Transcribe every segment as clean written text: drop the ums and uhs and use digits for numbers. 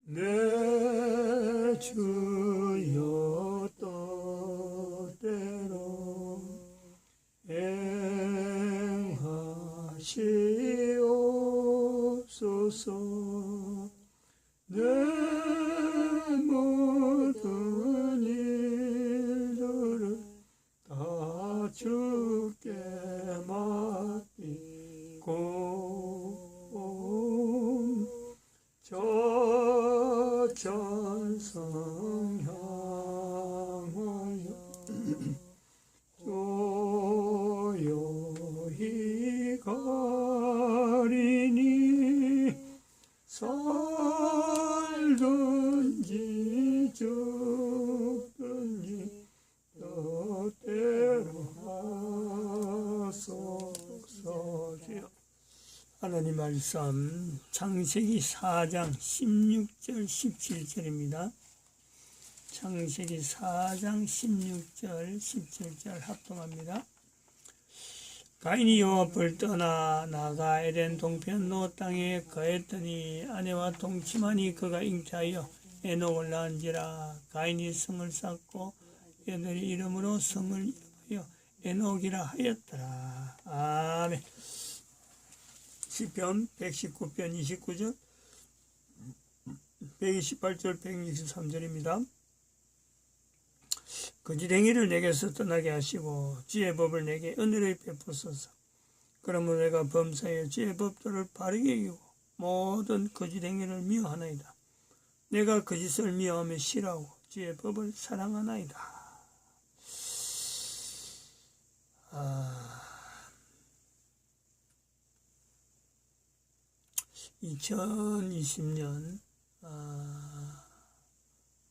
내 주여 뜻대로 행하시옵소서. 내 모든 일들을 다 주께 맡기고 저 천성 향하여 조용히 가리니 살든지 죽든지 뜻대로 하소서. 하나님 말씀 창세기 4장 16절 17절입니다. 창세기 4장 16절 17절 합동합니다. 가인이 여호와 앞을 떠나 나가 에덴 동편 노 땅에 거했더니 아내와 동침하니 그가 잉태하여 에녹을 낳은지라. 가인이 성을 쌓고 그들의 이름으로 성을 이름하여 에녹이라 하였더라. 아멘. 시편 119편 29절 128절 163절입니다. 거짓 행위를 내게서 떠나게 하시고 주의 법을 내게 은혜를 베푸소서. 그러므로 내가 범사에 주의 법도를 바르게 여기고 모든 거짓 행위를 미워하나이다. 내가 거짓을 미워하며 싫어하고 주의 법을 사랑하나이다. 2020년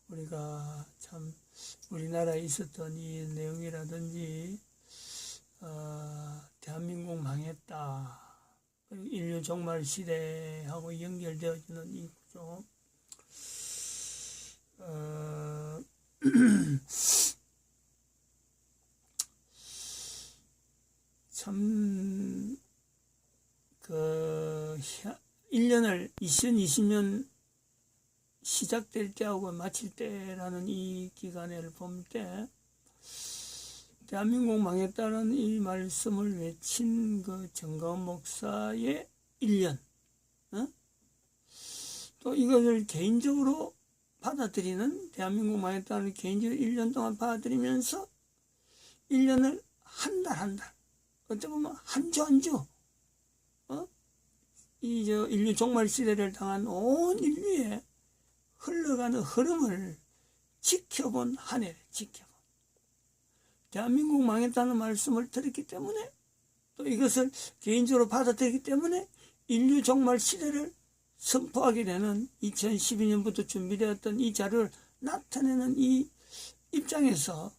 우리가 참 우리나라에 있었던 이 내용이라든지 대한민국 망했다, 그리고 인류 종말 시대하고 연결되어지는 이 구조, 참 1년을 2020년 시작될 때하고 마칠 때라는 이 기간을 볼 때 대한민국 망했다는 이 말씀을 외친 그 정가원 목사의 1년, 또 이것을 개인적으로 받아들이는, 대한민국 망했다는 개인적으로 1년 동안 받아들이면서 1년을 한 달 어떻게 보면 한 주 인류 종말 시대를 당한 온 인류의 흘러가는 흐름을 지켜본 한 해를 대한민국 망했다는 말씀을 들었기 때문에, 또 이것을 개인적으로 받아들이기 때문에 인류 종말 시대를 선포하게 되는 2012년부터 준비되었던 이 자료를 나타내는 이 입장에서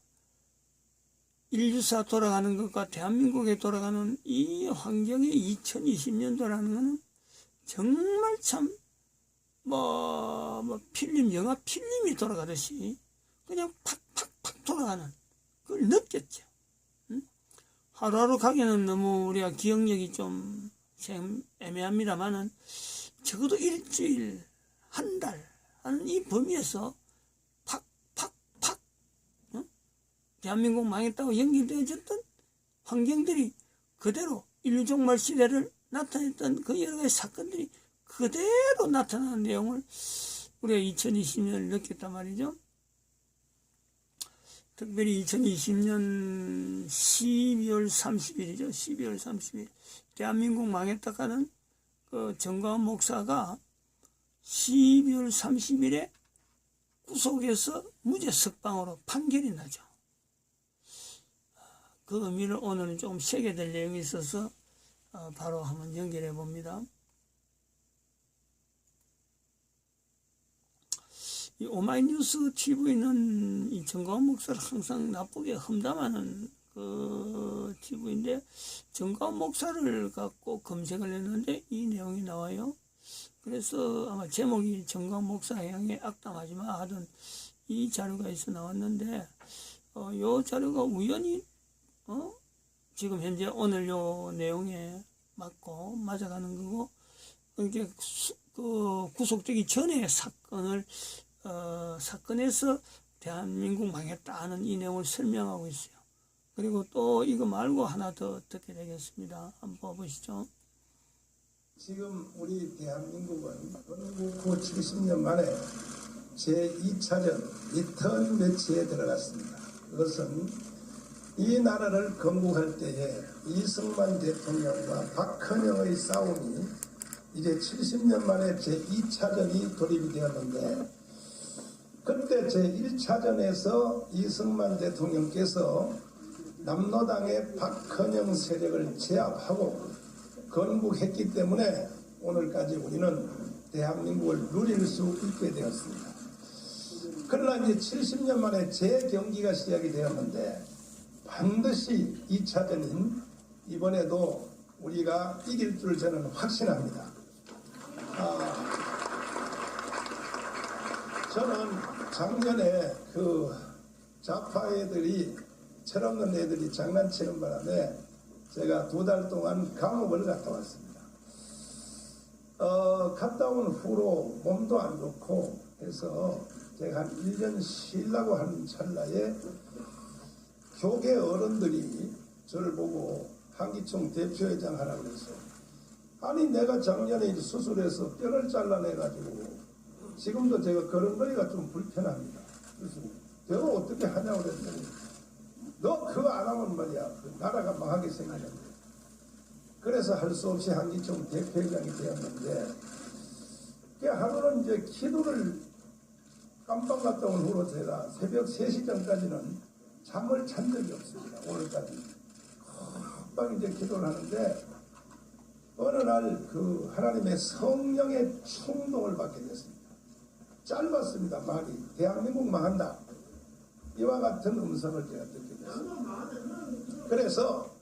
인류사 돌아가는 것과 대한민국에 돌아가는 이 환경이 2020년도라는 것은 정말 참 영화 필름이 돌아가듯이 그냥 팍팍팍 돌아가는 그걸 느꼈죠. 하루하루 가기는 너무 우리가 기억력이 좀 애매합니다만은 적어도 일주일, 한 달 하는 이 범위에서 팍팍팍 대한민국 망했다고 연결되어졌던 환경들이 그대로 인류 종말 시대를 나타냈던 그 여러 가지 사건들이 그대로 나타나는 내용을 우리가 2020년을 느꼈단 말이죠. 특별히 2020년 12월 30일이죠. 12월 30일. 대한민국 망했다가는 그 정가원 목사가 12월 30일에 구속에서 무죄 석방으로 판결이 나죠. 그 의미를 오늘은 조금 새겨될 내용이 있어서 바로 한번 연결해 봅니다. 이 오마이뉴스 TV는 이 정가원 목사를 항상 나쁘게 험담하는 그 TV인데, 정가원 목사를 갖고 검색을 했는데 이 내용이 나와요. 그래서 아마 제목이 정가원 목사 향해 악담하지 마 하던 이 자료가 있어 나왔는데, 요 자료가 우연히 지금 현재 오늘 요 내용에 맞고 맞아가는 거고, 이게 그 구속되기 전에 사건에서 대한민국 망했다는 이 내용을 설명하고 있어요. 그리고 또 이거 말고 하나 더 듣게 되겠습니다. 한번 봐보시죠. 지금 우리 대한민국은 건국 70년 만에 제2차전 리턴 매치에 들어갔습니다. 그것은 이 나라를 건국할 때에 이승만 대통령과 박헌영의 싸움이 이제 70년 만에 제2차전이 돌입이 되었는데, 그때 제1차전에서 이승만 대통령께서 남로당의 박헌영 세력을 제압하고 건국했기 때문에 오늘까지 우리는 대한민국을 누릴 수 있게 되었습니다. 그러나 이제 70년 만에 재경기가 시작이 되었는데, 반드시 2차전인 이번에도 우리가 이길 줄 저는 확신합니다. 저는 작년에 그 좌파 애들이, 철없는 애들이 장난치는 바람에 제가 2달 동안 감옥을 갔다 왔습니다. 갔다 온 후로 몸도 안 좋고 해서 제가 한 1년 쉬려고 하는 찰나에 교계 어른들이 저를 보고 한기총 대표회장 하라고 그랬어요. 아니, 내가 작년에 수술해서 뼈를 잘라내가지고 지금도 제가 걸음걸이가 좀 불편합니다. 그래서 내가 어떻게 하냐고 그랬더니, 너 그거 안 하면 말이야, 그 나라가 망하게 생기는데. 그래서 할 수 없이 한기총 대표회장이 되었는데, 그 하루는 이제 기도를 깜빡 갔다 온 후로 제가 새벽 3시 전까지는 잠을 잔 적이 없습니다. 오늘까지. 금방 이제 기도를 하는데, 어느 날 그 하나님의 성령의 충동을 받게 됐습니다. 짧았습니다. 말이. 대한민국 망한다. 이와 같은 음성을 제가 듣게 됐습니다. 그래서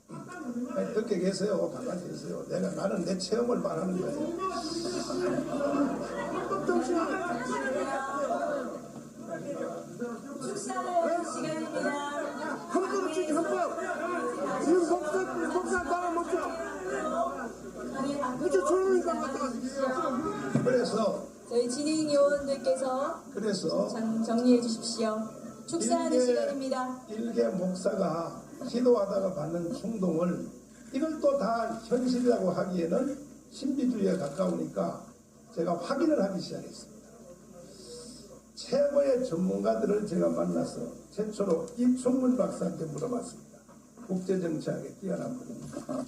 듣게 계세요. 가만히 계세요. 나는 내 체험을 말하는 거예요. 축사하는 시간입니다. 헌법 지키 헌법. 이 목사 나라 못 줘. 이제 조용히 갔다 그래서 저희 진행 요원들께서 정리해 주십시오. 축사하는 시간입니다. 일개 목사가 기도하다가 받는 충동을, 이걸 또 다 현실이라고 하기에는 신비주의에 가까우니까 제가 확인을 하기 시작했습니다. 최고의 전문가들을 제가 만나서 최초로 이충문 박사한테 물어봤습니다. 국제정치학에 뛰어난 분입니다.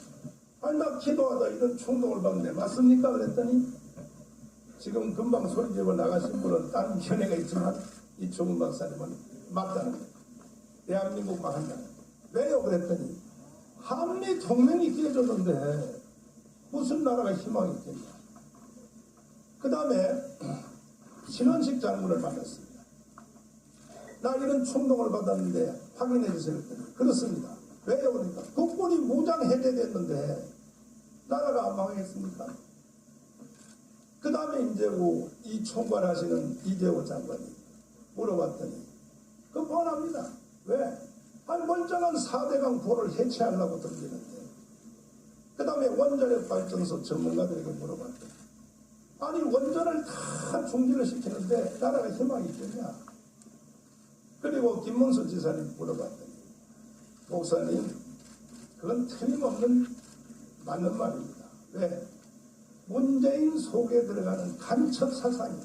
아니, 나 기도하다 이런 충동을 받는데 맞습니까? 그랬더니, 지금 금방 소리 지르고 나가신 분은 다른 견해가 있지만 이충문 박사님은 맞다는 거예요. 대한민국 망한다는 거예요. 왜요? 그랬더니, 한미 동맹이 깨졌는데 무슨 나라가 희망이 있겠냐. 그 다음에 신원식 장군을 만났습니다. 나 이런 충동을 받았는데 확인해 주세요. 그랬더니, 그렇습니다. 왜요? 그러니까 국군이 무장 해제됐는데 나라가 안 망하겠습니까? 그 다음에 이제 이 총괄하시는 이재호 장관이 물어봤더니, 그거 뻔합니다. 왜? 아니, 멀쩡한 4대강 보를 해체하려고 던지는데. 그 다음에 원자력 발전소 전문가들에게 물어봤더니, 아니, 원전을 다 중지를 시키는데 나라가 희망이 있겠냐. 그리고 김문수 지사님 물어봤더니, 목사님, 그건 틀림없는 맞는 말입니다. 왜? 문재인 속에 들어가는 간첩 사상이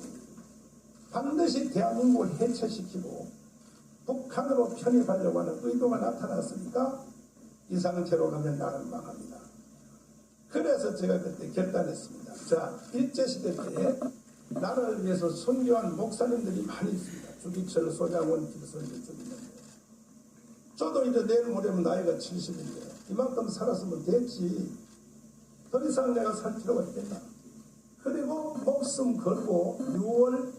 반드시 대한민국을 해체시키고 북한으로 편입하려고 하는 의도가 나타났으니까 이 상태로 가면 나라는 망합니다. 그래서 제가 그때 결단했습니다. 자, 일제시대 때 나라를 위해서 선교한 목사님들이 많이 있습니다. 주기철, 소장원, 길선교 쪽인데, 저도 이제 내일 모레면 나이가 70인데 이만큼 살았으면 됐지. 더 이상 내가 살 필요가 있겠나. 그리고 목숨 걸고 6월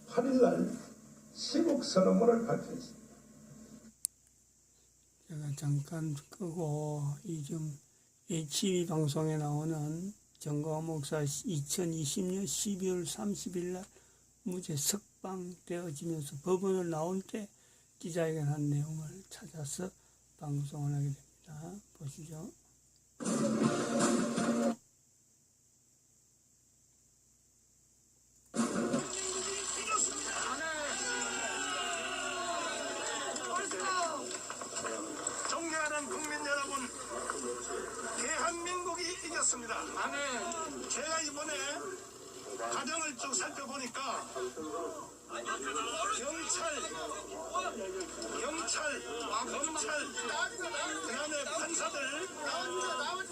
8일날 시국선언문을 발표했습니다. 제가 잠깐 끄고 이좀 HB 방송에 나오는 정광훈 목사 2020년 12월 30일 날 무죄 석방되어지면서 법원을 나온 때 기자회견한 내용을 찾아서 방송을 하게 됩니다. 보시죠. 하겠습니다. 제가 이번에 과정을 쭉 살펴보니까 경찰, 검찰, 그다음에 판사들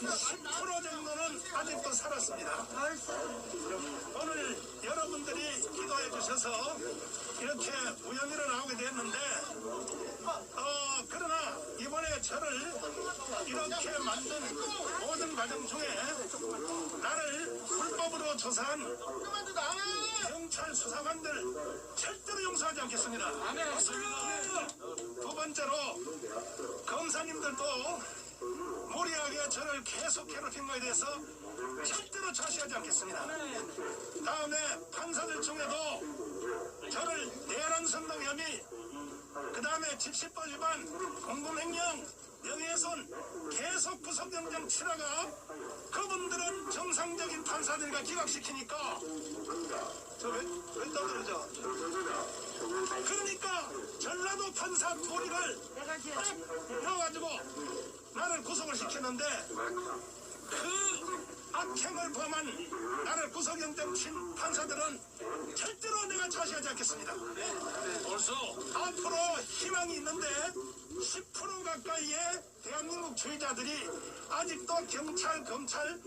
10% 정도는 아직도 살았습니다. 오늘 여러분들이 기도해 주셔서 이렇게 우연히로 나오게 됐는데 그러나 이번에 저를 이렇게 만든 모든 과정 중에 나를 불법으로 조사한 경찰 수사관들 절대로 용서하지 않겠습니다. 두 번째로 검사님들도 무리하게 저를 계속 괴롭힌 것에 대해서 절대로 좌시하지 않겠습니다. 다음에 판사들 중에도 저를 내란 선동 혐의, 그 다음에 집시법 위반, 공금횡령, 명예훼손 계속 구속영장 치다가 그분들은 정상적인 판사들과 기각시키니까 왜 떠들죠? 그러니까 전라도 판사 도리를 딱 넣어가지고 나를 구속을 시켰는데 그 악행을 범한 나를 구속영장 친 판사들은 절대로 내가 좌시하지 않겠습니다. 벌써 앞으로 희망이 있는데 10% 가까이의 대한민국 주의자들이 아직도 경찰, 검찰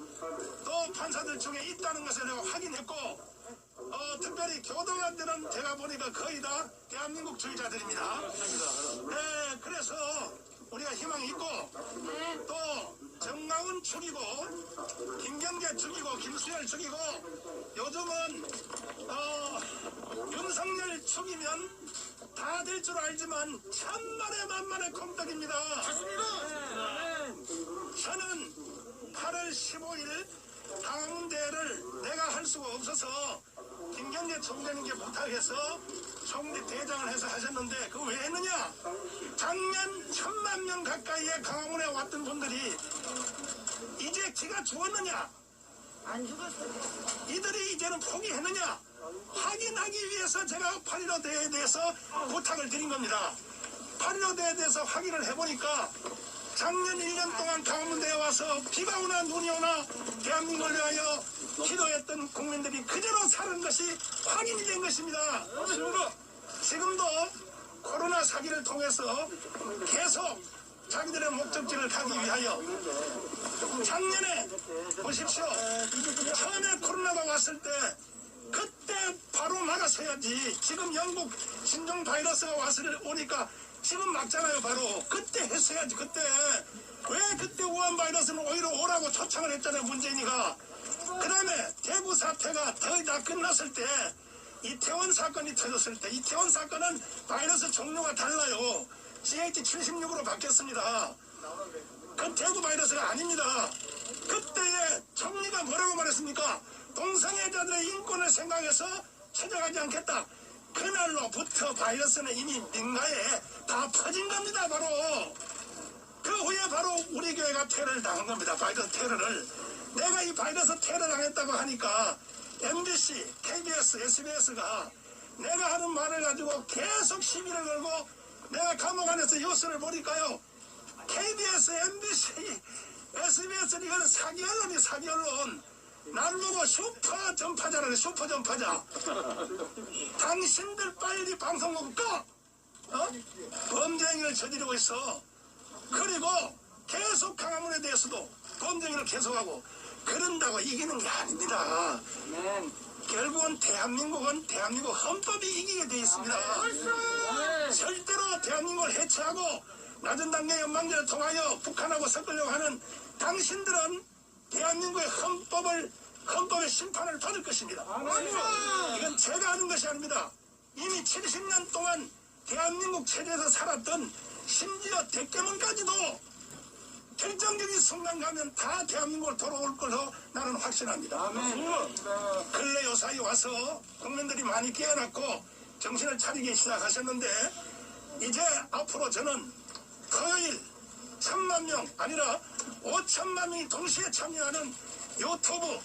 또 판사들 중에 있다는 것을 내가 확인했고 특별히 교도관들은 제가 보니까 거의 다 대한민국 주의자들입니다. 네, 그래서 우리가 희망이 있고 또 정강훈 죽이고 김경재 죽이고 김수열 죽이고 요즘은 윤석열 죽이면 다 될 줄 알지만 천만의 만만의 콩떡입니다. 저는 8월 15일 당대를 내가 할 수가 없어서 김경재 총장님께 부탁해서 총리 대장을 해서 하셨는데 그 왜 했느냐? 작년 1000만 명 가까이의 강화문에 왔던 분들이 이제 기가 죽었느냐? 안 죽었어. 이들이 이제는 포기했느냐? 확인하기 위해서 제가 8.15 대회에 대해서 부탁을 드린 겁니다. 8.15 대회에 대해서 확인을 해보니까 작년 1년 동안 강원대에 와서 비가 오나 눈이 오나 대한민국을 위하여 기도했던 국민들이 그대로 사는 것이 확인이 된 것입니다. 지금도 코로나 사기를 통해서 계속 자기들의 목적지를 가기 위하여 작년에 보십시오. 처음에 코로나가 왔을 때 그때 바로 막아서야지. 지금 영국 신종 바이러스가 오니까 지금 막잖아요. 바로 그때 했어야지. 그때 왜 그때 우한 바이러스는 오히려 오라고 초청을 했잖아요. 문재인이가. 그 다음에 대구 사태가 거의 다 끝났을 때 이태원 사건이 터졌을 때 이태원 사건은 바이러스 종류가 달라요. CH76으로 바뀌었습니다. 그 대구 바이러스가 아닙니다. 그때에 총리가 뭐라고 말했습니까? 동성애자들의 인권을 생각해서 찾아가지 않겠다. 그날로부터 바이러스는 이미 민가에 다 퍼진 겁니다. 바로 그 후에 바로 우리 교회가 테러를 당한 겁니다. 바이러스 테러를. 내가 이 바이러스 테러 당했다고 하니까 MBC, KBS, SBS가 내가 하는 말을 가지고 계속 시비를 걸고 내가 감옥 안에서 뉴스를 보니까요. KBS, MBC, SBS는 이거는 사기 언론이 사기 언론. 날 보고 슈퍼 전파자라네. 슈퍼 전파자. 당신들 빨리 방송국 꺼. 범죄 행위를 저지르고 있어. 그리고 계속 강화문에 대해서도 범죄 행위를 계속하고 그런다고 이기는 게 아닙니다. 결국은 대한민국은 대한민국 헌법이 이기게 돼 있습니다. 절대로 대한민국을 해체하고 낮은 단계 연방제를 통하여 북한하고 섞으려고 하는 당신들은 대한민국의 헌법의 심판을 받을 것입니다. 이건 제가 하는 것이 아닙니다. 이미 70년 동안 대한민국 체제에서 살았던 심지어 대깨문까지도 결정적인 순간 가면 다 대한민국으로 돌아올 걸로 나는 확신합니다. 근래 요사이 와서 국민들이 많이 깨어났고 정신을 차리기 시작하셨는데 이제 앞으로 저는 토요일 1000만 명 아니라 5천만 명이 동시에 참여하는 유튜브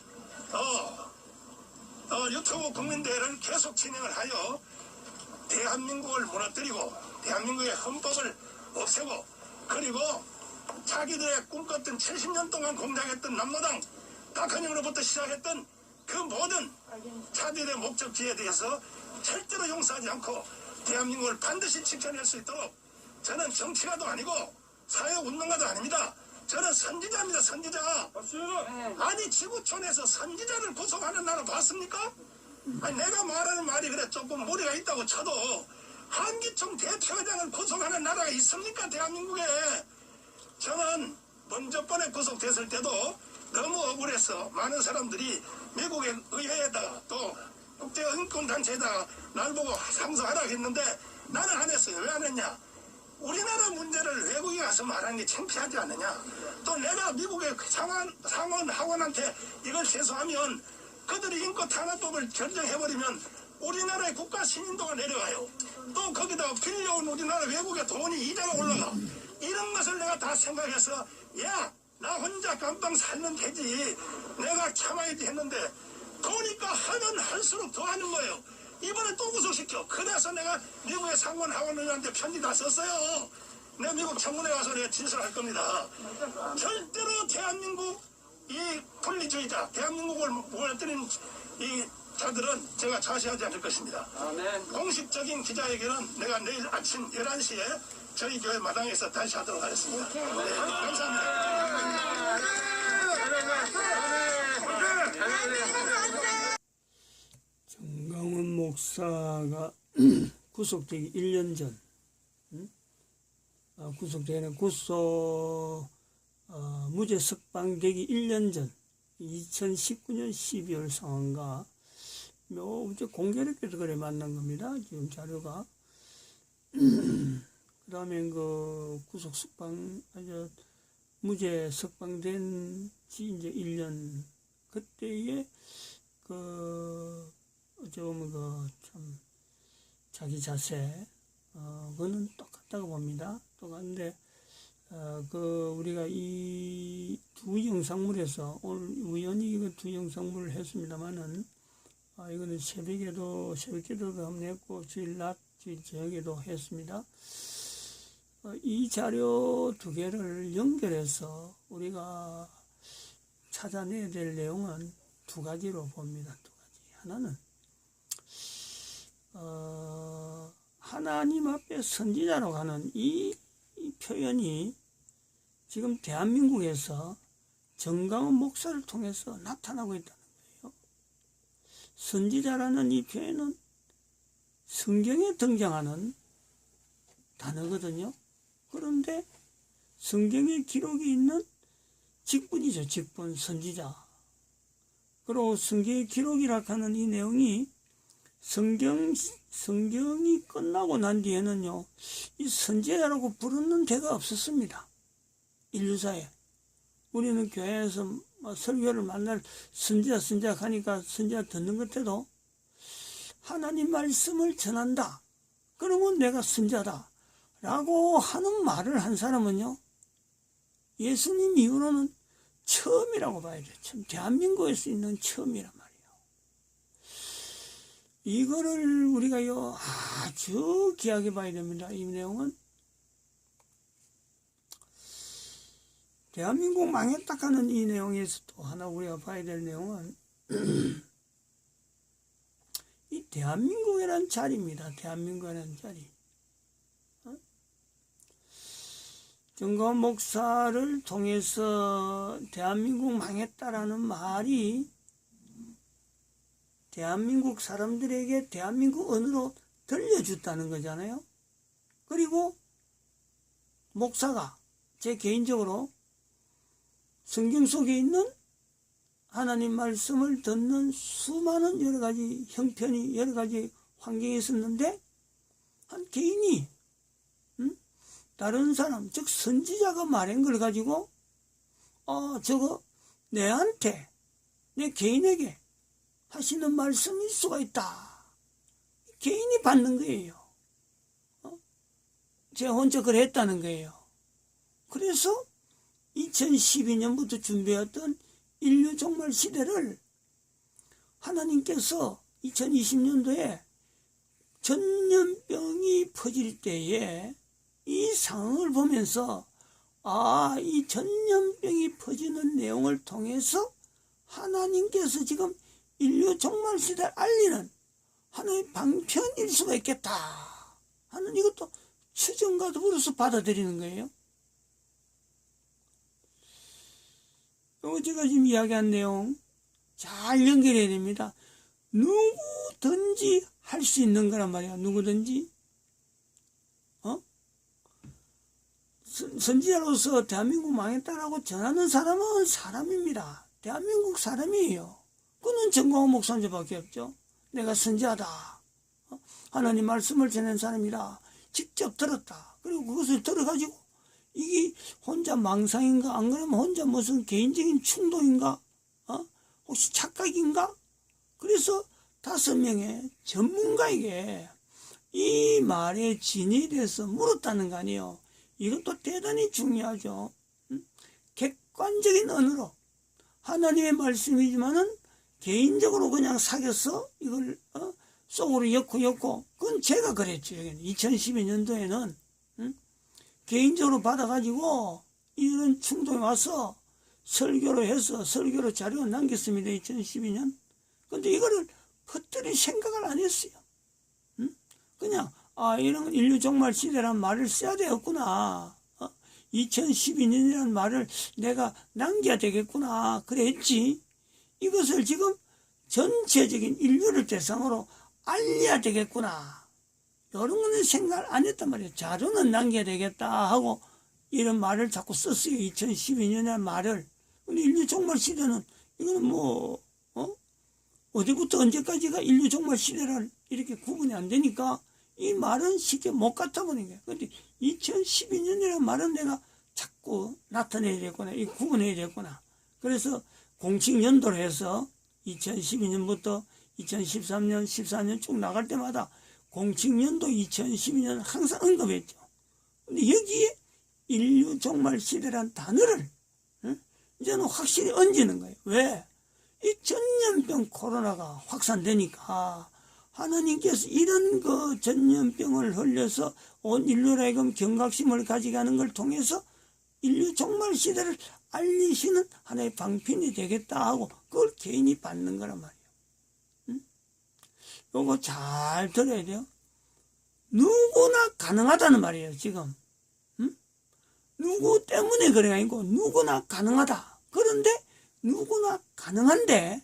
유튜브 국민대회를 계속 진행을 하여 대한민국을 무너뜨리고 대한민국의 헌법을 없애고 그리고 자기들의 꿈꿨던 70년 동안 공작했던 남로당 박헌영으로부터 시작했던 그 모든 차별의 목적지에 대해서 절대로 용서하지 않고 대한민국을 반드시 지켜낼 수 있도록 저는 정치가도 아니고 사회운동가도 아닙니다. 저는 선지자입니다. 선지자. 아니 지구촌에서 선지자를 구속하는 나라 봤습니까? 아니 내가 말하는 말이 그래 조금 무리가 있다고 쳐도 한기총 대표회장을 구속하는 나라가 있습니까? 대한민국에. 저는 먼저 번에 구속됐을 때도 너무 억울해서 많은 사람들이 미국의 의회에다가 또 국제인권단체에다가 날 보고 상소하라고 했는데 나는 안 했어요. 왜 안 했냐? 우리나라 문제를 외국에 가서 말하는 게 창피하지 않느냐. 또 내가 미국의 상원 하원한테 이걸 제소하면 그들이 인권 탄압법을 결정해버리면 우리나라의 국가 신인도가 내려가요. 또 거기다가 빌려온 우리나라 외국의 돈이 이자가 올라가. 이런 것을 내가 다 생각해서 야, 나 혼자 감방 살면 되지. 내가 참아야지 했는데 보니까 하면 할수록 더 하는 거예요. 이번에 또 구속시켜. 그래서 내가 미국의 상원 하원의원한테 편지 다 썼어요. 내가 미국 청문회 가서 내가 진술할 겁니다. 절대로 대한민국 이 분리주의자, 대한민국을 무너뜨린 이 자들은 제가 자시하지 않을 것입니다. 공식적인 기자회견은 내가 내일 아침 11시에 저희 교회 마당에서 다시 하도록 하겠습니다. 네, 감사합니다. 정강원 목사가 구속되기 1년 전, 구속되는 무죄 석방되기 1년 전, 2019년 12월 상황과 이제 공교롭게도 그래 만난 겁니다. 지금 자료가. 그 다음에 그 구속 석방, 무죄 석방된 지 이제 1년, 그때에 어찌 보면 참 자기 자세, 그거는 똑같다고 봅니다. 똑같은데, 우리가 이 두 영상물에서, 오늘 우연히 이거 두 영상물을 했습니다만은, 이거는 새벽기도도 한번 했고, 주일 저녁에도 했습니다. 이 자료 두 개를 연결해서 우리가 찾아내야 될 내용은 두 가지로 봅니다. 두 가지. 하나는, 하나님 앞에 선지자로 하는 이 표현이 지금 대한민국에서 정강원 목사를 통해서 나타나고 있다는 거예요. 선지자라는 이 표현은 성경에 등장하는 단어거든요. 그런데 성경에 기록이 있는 직분이죠. 직분, 선지자. 그리고 성경의 기록이라 하는 이 내용이 성경이 끝나고 난 뒤에는요, 이 선지자라고 부르는 데가 없었습니다. 인류사에. 우리는 교회에서 설교를 만날 선지자 하니까 선지자 듣는 것 때도 하나님 말씀을 전한다. 그러면 내가 선지자다. 라고 하는 말을 한 사람은요, 예수님 이후로는 처음이라고 봐야 돼요. 참 대한민국에서 있는 처음이란 말이에요. 이거를 우리가요 아주 귀하게 봐야 됩니다. 이 내용은 대한민국 망했다 하는 이 내용에서 또 하나 우리가 봐야 될 내용은 이 대한민국이라는 자리입니다. 대한민국이라는 자리. 정강원 목사를 통해서 대한민국 망했다라는 말이 대한민국 사람들에게 대한민국 언어로 들려줬다는 거잖아요. 그리고 목사가 제 개인적으로 성경 속에 있는 하나님 말씀을 듣는 수많은 여러 가지 형편이 여러 가지 환경이 있었는데 한 개인이 다른 사람, 즉 선지자가 말한 걸 가지고 저거 내한테, 내 개인에게 하시는 말씀일 수가 있다. 개인이 받는 거예요. 제가 혼자 그랬다는 거예요. 그래서 2012년부터 준비했던 인류 종말 시대를 하나님께서 2020년도에 전염병이 퍼질 때에 이 상황을 보면서 이 전염병이 퍼지는 내용을 통해서 하나님께서 지금 인류 종말 시대를 알리는 하나의 방편일 수가 있겠다 하는 이것도 추정과 더불어서 받아들이는 거예요. 그리고 제가 지금 이야기한 내용 잘 연결해야 됩니다. 누구든지 할 수 있는 거란 말이야. 누구든지. 선지자로서 대한민국 망했다라고 전하는 사람은 사람입니다. 대한민국 사람이에요. 그는 정광훈 목사님밖에 없죠. 내가 선지자다. 하나님 말씀을 전한 사람이다. 직접 들었다. 그리고 그것을 들어가지고 이게 혼자 망상인가? 안 그러면 혼자 무슨 개인적인 충동인가? 혹시 착각인가? 그래서 5명의 전문가에게 이 말의 진위에 대해서 물었다는 거 아니에요. 이것도 대단히 중요하죠. 객관적인 언어로 하나님의 말씀이지만은 개인적으로 그냥 사귀어서 이걸 속으로 엮고 그건 제가 그랬죠. 2012년도에는 개인적으로 받아가지고 이런 충동이 와서 설교로 해서 설교로 자료를 남겼습니다. 2012년. 근데 이거를 퍼뜨릴 생각을 안 했어요. 그냥 이런 인류 종말 시대란 말을 써야 되겠구나. 2012년이라는 말을 내가 남겨야 되겠구나. 그랬지. 이것을 지금 전체적인 인류를 대상으로 알려야 되겠구나. 이런 거는 생각을 안 했단 말이에요. 자료는 남겨야 되겠다 하고 이런 말을 자꾸 썼어요. 2012년이라는 말을. 근데 인류 종말 시대는 이거는 어디부터 언제까지가 인류 종말 시대를 이렇게 구분이 안 되니까 이 말은 쉽게 못 갖다 보는 거예요. 근데 2012년이라는 말은 내가 자꾸 나타내야 되겠구나. 이 구분해야 되겠구나. 그래서 공식 연도로 해서 2012년부터 2013년, 14년 쭉 나갈 때마다 공식 연도 2012년 항상 언급했죠. 근데 여기에 인류 종말 시대란 단어를 이제는 확실히 얹는 거예요. 왜? 이 전염병 코로나가 확산되니까 하나님께서 이런 전염병을 흘려서 온 인류로 하여금 경각심을 가지게 하는 걸 통해서 인류 종말 시대를 알리시는 하나의 방편이 되겠다 하고 그걸 개인이 받는 거란 말이에요. 요거 잘 들어야 돼요. 누구나 가능하다는 말이에요, 지금. 누구 때문에 그래가 아니고 누구나 가능하다. 그런데 누구나 가능한데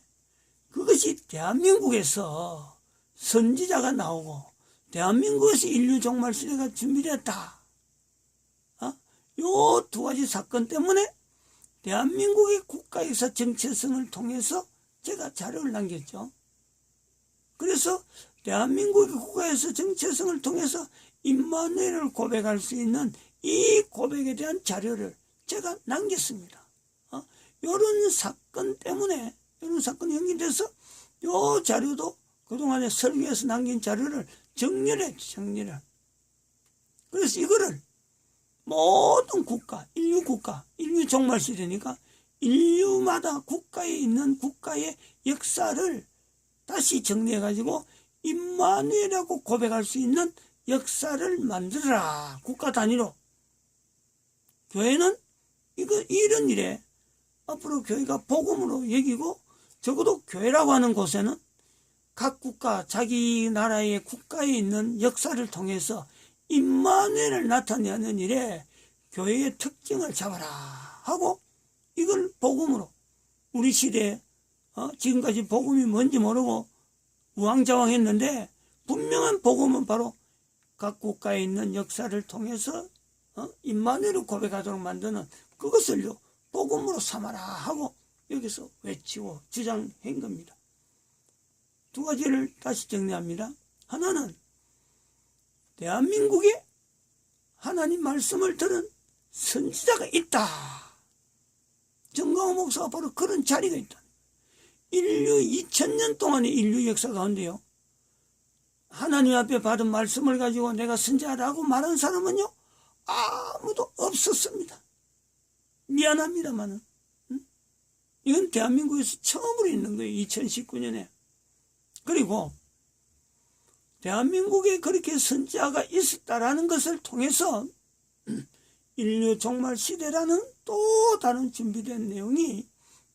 그것이 대한민국에서 선지자가 나오고 대한민국에서 인류 종말 시대가 준비됐다. 요 2가지 사건 때문에 대한민국의 국가에서 정체성을 통해서 제가 자료를 남겼죠. 그래서 대한민국의 국가에서 정체성을 통해서 임마누엘을 고백할 수 있는 이 고백에 대한 자료를 제가 남겼습니다. 이런 사건 때문에 이런 사건이 연결돼서 이 자료도 그동안에 설교에서 남긴 자료를 정렬했죠. 정렬을. 그래서 이거를 모든 국가, 인류 종말 시대니까 인류마다 국가에 있는 국가의 역사를 다시 정리해가지고 임마누엘이라고 고백할 수 있는 역사를 만들어라. 국가 단위로. 교회는 이런 일에 앞으로 교회가 복음으로 여기고 적어도 교회라고 하는 곳에는 각 국가, 자기 나라의 국가에 있는 역사를 통해서 임마누엘을 나타내는 일에 교회의 특징을 잡아라 하고 이걸 복음으로 우리 시대에 지금까지 복음이 뭔지 모르고 우왕좌왕했는데 분명한 복음은 바로 각 국가에 있는 역사를 통해서 임마누엘을 고백하도록 만드는 그것을요 복음으로 삼아라 하고 여기서 외치고 주장한 겁니다. 2가지를 다시 정리합니다. 하나는 대한민국에 하나님 말씀을 들은 선지자가 있다. 정광훈 목사가 바로 그런 자리가 있다. 인류 2000년 동안의 인류 역사 가운데요. 하나님 앞에 받은 말씀을 가지고 내가 선지자라고 말한 사람은요. 아무도 없었습니다. 미안합니다만은. 이건 대한민국에서 처음으로 있는 거예요. 2019년에. 그리고 대한민국에 그렇게 선지자가 있었다라는 것을 통해서 인류 종말 시대라는 또 다른 준비된 내용이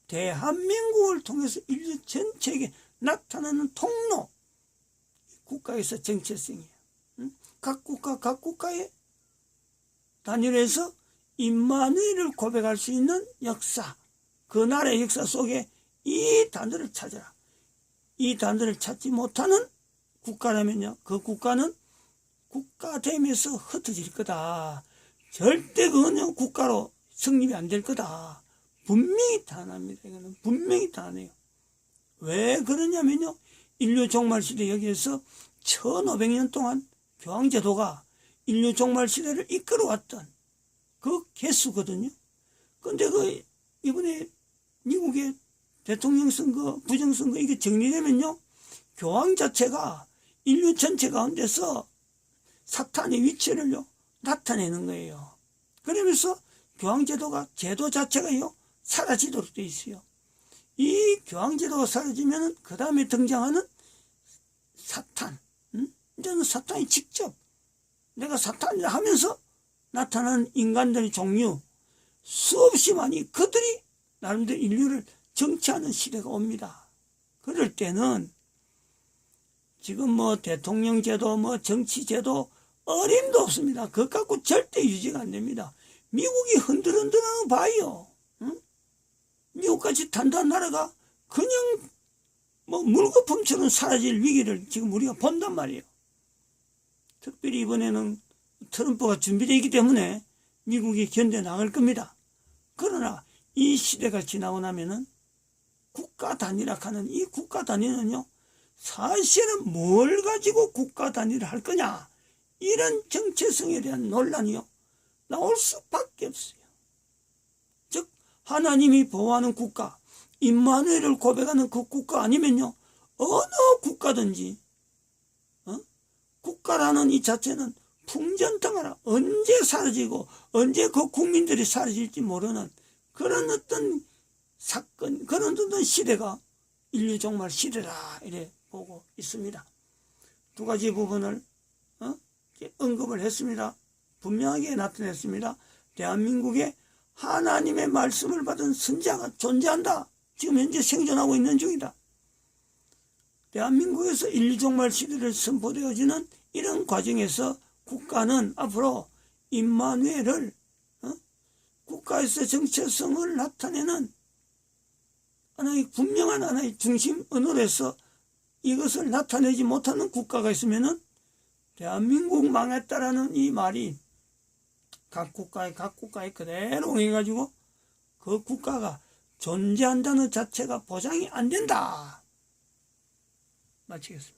대한민국을 통해서 인류 전체에게 나타나는 통로, 국가에서 정체성이에요. 각 국가의 단일화해서 임마누엘을 고백할 수 있는 역사, 그 나라의 역사 속에 이 단어를 찾아라. 이 단어를 찾지 못하는 국가라면요, 그 국가는 국가됨에서 흩어질 거다. 절대 그거는 국가로 성립이 안 될 거다. 분명히 탄압니다. 이거는 분명히 탄압해요. 왜 그러냐면요, 인류 종말 시대 여기에서 1500년 동안 교황제도가 인류 종말 시대를 이끌어왔던 그 개수거든요. 근데 이번에 미국의 대통령 선거, 부정선거 이게 정리되면요, 교황 자체가 인류 전체 가운데서 사탄의 위치를요, 나타내는 거예요. 그러면서 교황제도가, 제도 자체가요, 사라지도록 돼 있어요. 이 교황제도가 사라지면은, 그 다음에 등장하는 사탄. 이제는 사탄이 직접, 내가 사탄이라 하면서 나타나는 인간들의 종류, 수없이 많이 그들이 나름대로 인류를 정치하는 시대가 옵니다. 그럴 때는, 지금 뭐 대통령제도, 뭐 정치제도, 어림도 없습니다. 그것 갖고 절대 유지가 안 됩니다. 미국이 흔들흔들하는 거 봐요. 응? 미국같이 단단한 나라가 그냥 뭐 물거품처럼 사라질 위기를 지금 우리가 본단 말이에요. 특별히 이번에는 트럼프가 준비되어 있기 때문에 미국이 견뎌나갈 겁니다. 그러나 이 시대가 지나고 나면은 국가 단일화하는 이 국가 단일화는요, 사실은 뭘 가지고 국가 단일화 할 거냐, 이런 정체성에 대한 논란이요, 나올 수밖에 없어요. 즉 하나님이 보호하는 국가, 임마누엘을 고백하는 그 국가 아니면요, 어느 국가든지 국가라는 이 자체는 풍전등하라, 언제 사라지고 언제 그 국민들이 사라질지 모르는 그런 어떤 사건, 그런 어떤 시대가 인류 종말 시대라 이래 보고 있습니다. 두 가지 부분을 언급을 했습니다. 분명하게 나타냈습니다. 대한민국에 하나님의 말씀을 받은 선지자가 존재한다. 지금 현재 생존하고 있는 중이다. 대한민국에서 인류 종말 시대를 선포되어지는 이런 과정에서 국가는 앞으로 임마누엘을 국가에서 정체성을 나타내는 하나의 분명한 하나의 중심 언어로서 이것을 나타내지 못하는 국가가 있으면은 대한민국 망했다라는 이 말이 각 국가에 그대로 해가지고 그 국가가 존재한다는 자체가 보장이 안 된다. 마치겠습니다.